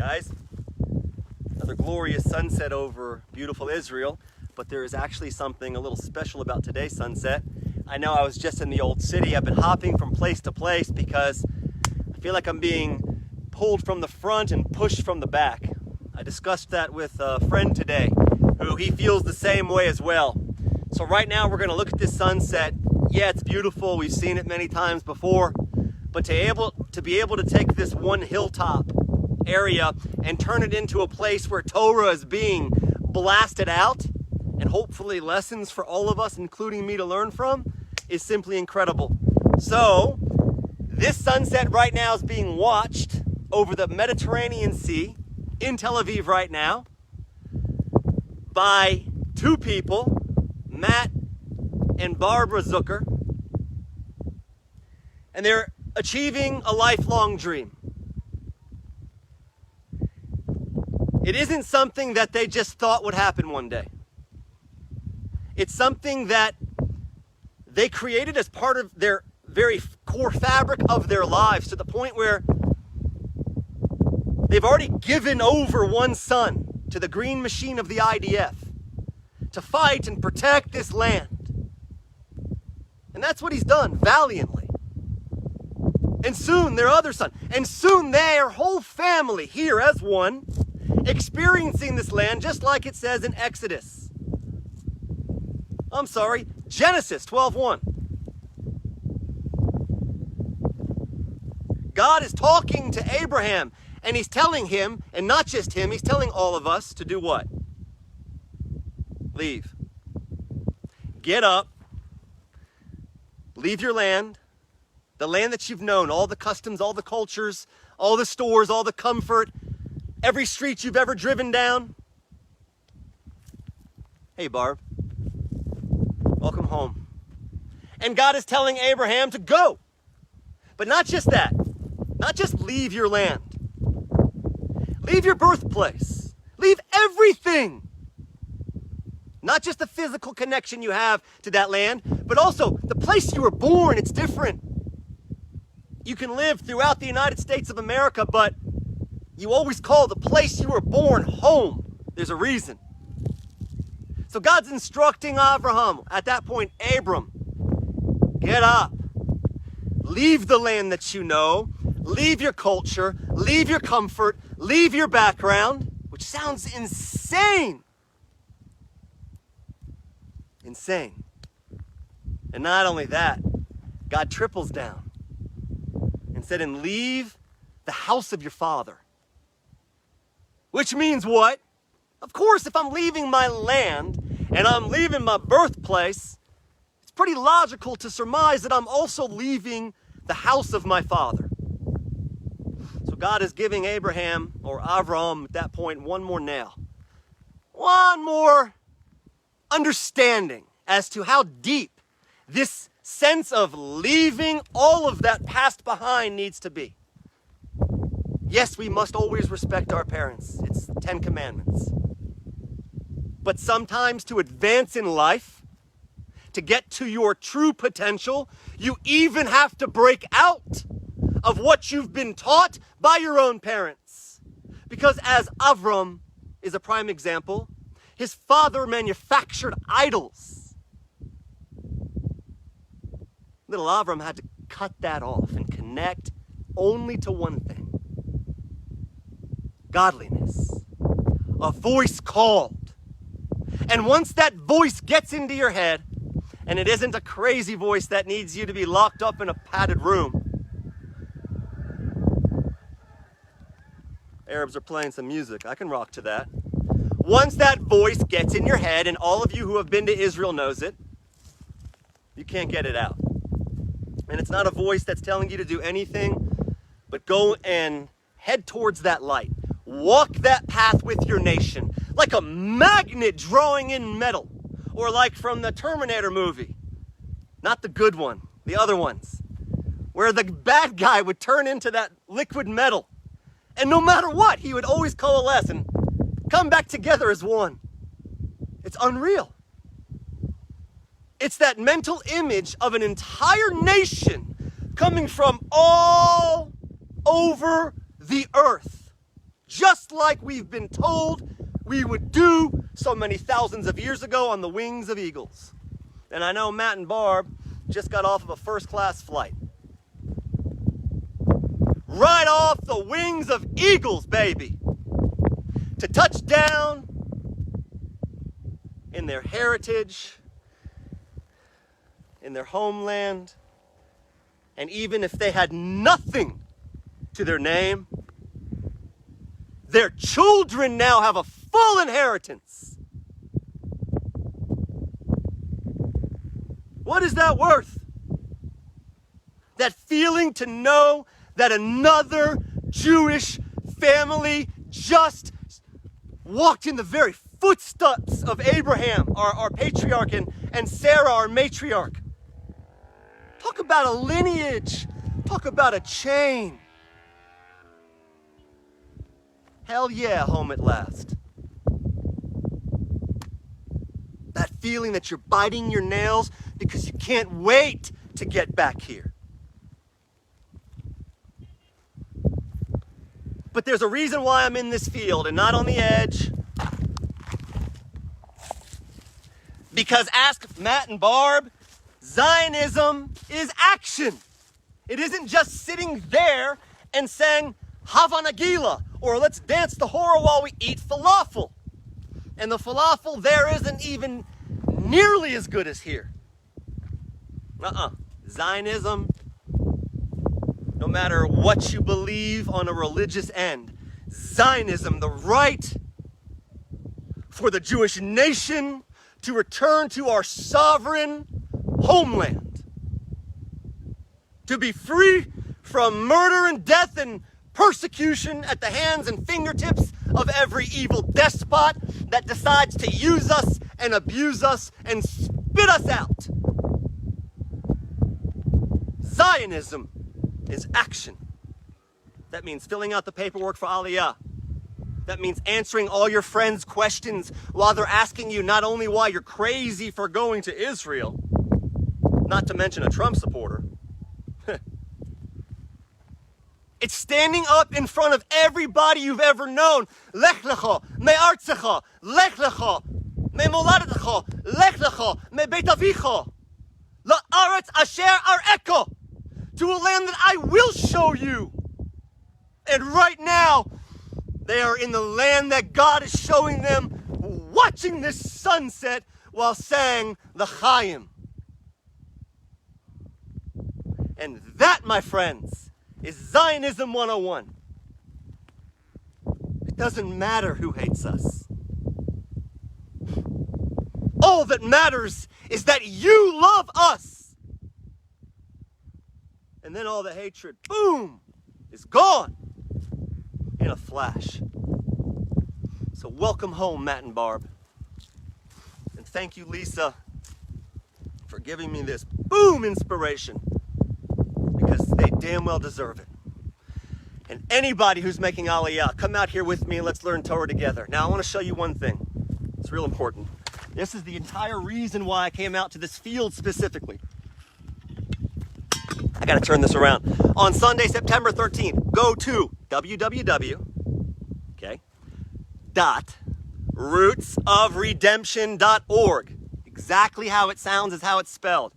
guys. Another glorious sunset over beautiful Israel, but there is actually something a little special about today's sunset. I know I was just in the old city. I've been hopping from place to place because I feel like I'm being pulled from the front and pushed from the back. I discussed that with a friend today who he feels the same way as well. So right now we're going to look at this sunset. Yeah, it's beautiful. We've seen it many times before, but to be able to take this one hilltop area and turn it into a place where Torah is being blasted out and hopefully lessons for all of us, including me, to learn from, is simply incredible. So this sunset right now is being watched over the Mediterranean Sea in Tel Aviv right now by two people, Matt and Barbara Zucker, and they're achieving a lifelong dream. It isn't something that they just thought would happen one day. It's something that they created as part of their very core fabric of their lives, to the point where they've already given over one son to the green machine of the IDF to fight and protect this land. And that's what he's done valiantly. And soon their other son, and soon their whole family here as one, experiencing this land just like it says in Genesis 12:1. God is talking to Abraham, and he's telling him, and not just him, he's telling all of us to do what? Leave. Get up. Leave your land, the land that you've known, all the customs, all the cultures, all the stores, all the comfort, every street you've ever driven down. Hey, Barb. Welcome home. And God is telling Abraham to go. But not just that. Not just leave your land. Leave your birthplace. Leave everything. Not just the physical connection you have to that land, but also the place you were born. It's different. You can live throughout the United States of America, but you always call the place you were born home. There's a reason. So God's instructing Abraham, at that point, Abram, get up. Leave the land that you know. Leave your culture. Leave your comfort. Leave your background, which sounds insane. Insane. And not only that, God triples down and said, and leave the house of your father. Which means what? Of course, if I'm leaving my land and I'm leaving my birthplace, it's pretty logical to surmise that I'm also leaving the house of my father. So God is giving Abraham, or Avram at that point, one more nail. One more understanding as to how deep this sense of leaving all of that past behind needs to be. Yes, we must always respect our parents. It's the 10 Commandments. But sometimes to advance in life, to get to your true potential, you even have to break out of what you've been taught by your own parents. Because as Avram is a prime example, his father manufactured idols. Little Avram had to cut that off and connect only to one thing. Godliness. A voice called. And once that voice gets into your head, and it isn't a crazy voice that needs you to be locked up in a padded room. Arabs are playing some music. I can rock to that. Once that voice gets in your head, and all of you who have been to Israel knows it, you can't get it out. And it's not a voice that's telling you to do anything but go and head towards that light. Walk that path with your nation, like a magnet drawing in metal, or like from the Terminator movie. Not the good one, the other ones, where the bad guy would turn into that liquid metal, and no matter what, he would always coalesce and come back together as one. It's unreal. It's that mental image of an entire nation coming from all over the earth, just like we've been told we would do so many thousands of years ago on the wings of eagles. And I know Matt and Barb just got off of a first-class flight. Right off the wings of eagles, baby, to touch down in their heritage, in their homeland, and even if they had nothing to their name, their children now have a full inheritance. What is that worth? That feeling to know that another Jewish family just walked in the very footsteps of Abraham, our patriarch, and Sarah, our matriarch. Talk about a lineage. Talk about a chain. Hell yeah, home at last. That feeling that you're biting your nails because you can't wait to get back here. But there's a reason why I'm in this field and not on the edge. Because ask Matt and Barb, Zionism is action. It isn't just sitting there and saying, Hava Nagila, or let's dance the horror while we eat falafel. And the falafel there isn't even nearly as good as here. Zionism, no matter what you believe on a religious end, Zionism, the right for the Jewish nation to return to our sovereign homeland, to be free from murder and death and persecution at the hands and fingertips of every evil despot that decides to use us and abuse us and spit us out. Zionism is action. That means filling out the paperwork for Aliyah. That means answering all your friends' questions while they're asking you not only why you're crazy for going to Israel, not to mention a Trump supporter. It's standing up in front of everybody you've ever known. Lech lecha, me'artzecha, lech lecha, me'moladetecha, lech lecha, me'beit avicha, la'aretz asher ar'eka, to a land that I will show you. And right now, they are in the land that God is showing them, watching this sunset while saying l'chaim. And that, my friends, is Zionism 101. It doesn't matter who hates us. All that matters is that you love us. And then all the hatred, boom, is gone in a flash. So welcome home, Matt and Barb. And thank you, Lisa, for giving me this boom inspiration, because they damn well deserve it. And anybody who's making Aliyah, come out here with me and let's learn Torah together. Now I want to show you one thing. It's real important. This is the entire reason why I came out to this field specifically. I gotta turn this around. On Sunday, September 13th, go to www.rootsofredemption.org. Exactly how it sounds is how it's spelled.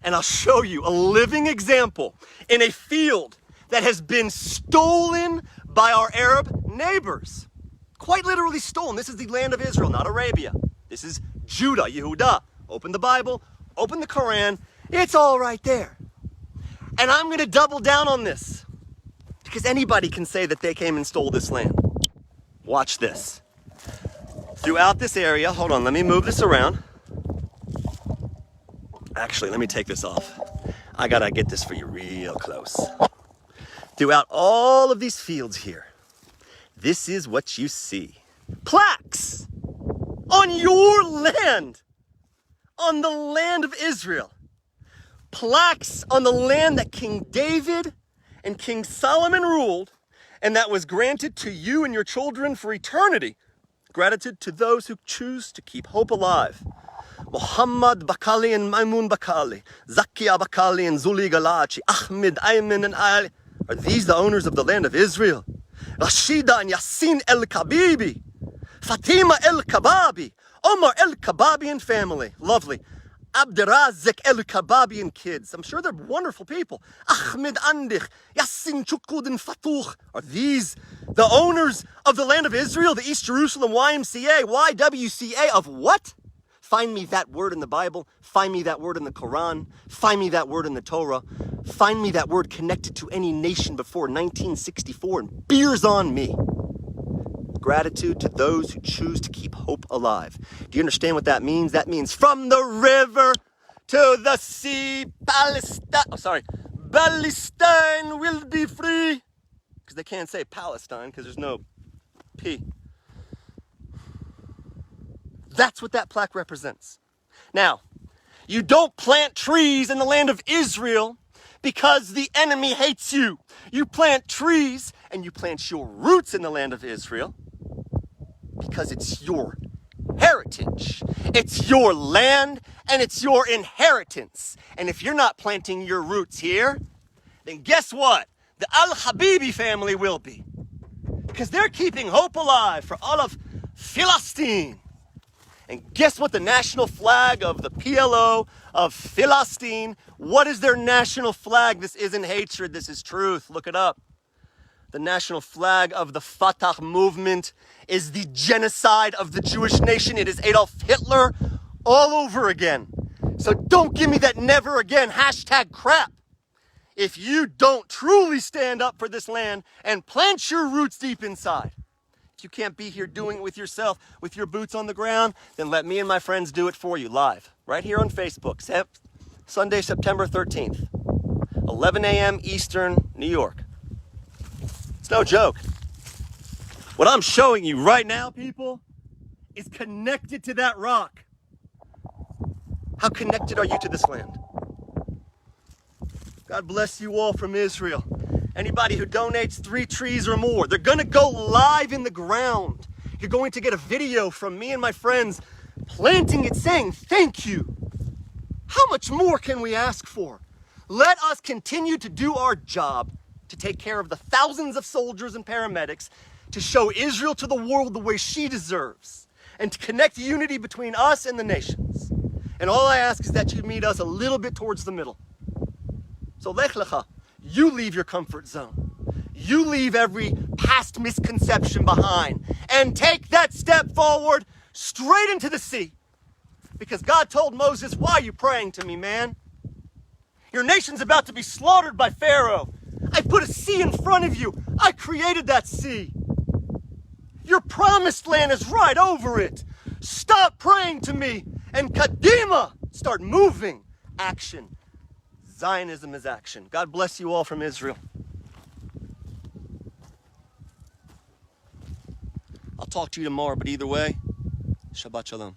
And I'll show you a living example in a field that has been stolen by our Arab neighbors. Quite literally stolen. This is the land of Israel, not Arabia. This is Judah, Yehudah. Open the Bible, open the Quran. It's all right there. And I'm going to double down on this, because anybody can say that they came and stole this land. Watch this. Throughout this area, hold on, let me move this around. Actually, let me take this off. I gotta get this for you real close. Throughout all of these fields here, this is what you see. Plaques on your land, on the land of Israel. Plaques on the land that King David and King Solomon ruled, and that was granted to you and your children for eternity. Gratitude to those who choose to keep hope alive. Muhammad Bakali and Maimun Bakali, Zakia Bakali and Zuli Galachi, Ahmed, Ayman and Ali. Are these the owners of the land of Israel? Rashida and Yassin El-Kabibi. Fatima El-Kababi. Omar El-Kababi and family. Lovely. Abdurazik El-Kababi and kids. I'm sure they're wonderful people. Ahmed Andich, Yassin Chukud and Fatuh. Are these the owners of the land of Israel, the East Jerusalem YMCA of what? Find me that word in the Bible. Find me that word in the Quran. Find me that word in the Torah. Find me that word connected to any nation before 1964, and beers on me. Gratitude to those who choose to keep hope alive. Do you understand what that means? That means from the river to the sea, Palestine will be free. Because they can't say Palestine because there's no P. That's what that plaque represents. Now, you don't plant trees in the land of Israel because the enemy hates you. You plant trees and you plant your roots in the land of Israel because it's your heritage. It's your land and it's your inheritance. And if you're not planting your roots here, then guess what? The Al-Habibi family will be. Because they're keeping hope alive for all of Philistine. And guess what the national flag of the PLO of Philistine, what is their national flag? This isn't hatred, this is truth. Look it up. The national flag of the Fatah movement is the genocide of the Jewish nation. It is Adolf Hitler all over again. So don't give me that never again hashtag crap. If you don't truly stand up for this land and plant your roots deep inside, if you can't be here doing it with yourself, with your boots on the ground, then let me and my friends do it for you live, right here on Facebook, Sunday, September 13th, 11 a.m. Eastern, New York. It's no joke. What I'm showing you right now, people, is connected to that rock. How connected are you to this land? God bless you all from Israel. Anybody who donates 3 trees or more, they're gonna go live in the ground. You're going to get a video from me and my friends planting it saying thank you. How much more can we ask for? Let us continue to do our job to take care of the thousands of soldiers and paramedics, to show Israel to the world the way she deserves, and to connect unity between us and the nations. And all I ask is that you meet us a little bit towards the middle. So lech lecha, you leave your comfort zone. You leave every past misconception behind and take that step forward straight into the sea. Because God told Moses, why are you praying to me, man? Your nation's about to be slaughtered by Pharaoh. I put a sea in front of you. I created that sea. Your promised land is right over it. Stop praying to me and Kadima, start moving. Action. Zionism is action. God bless you all from Israel. I'll talk to you tomorrow, but either way, Shabbat Shalom.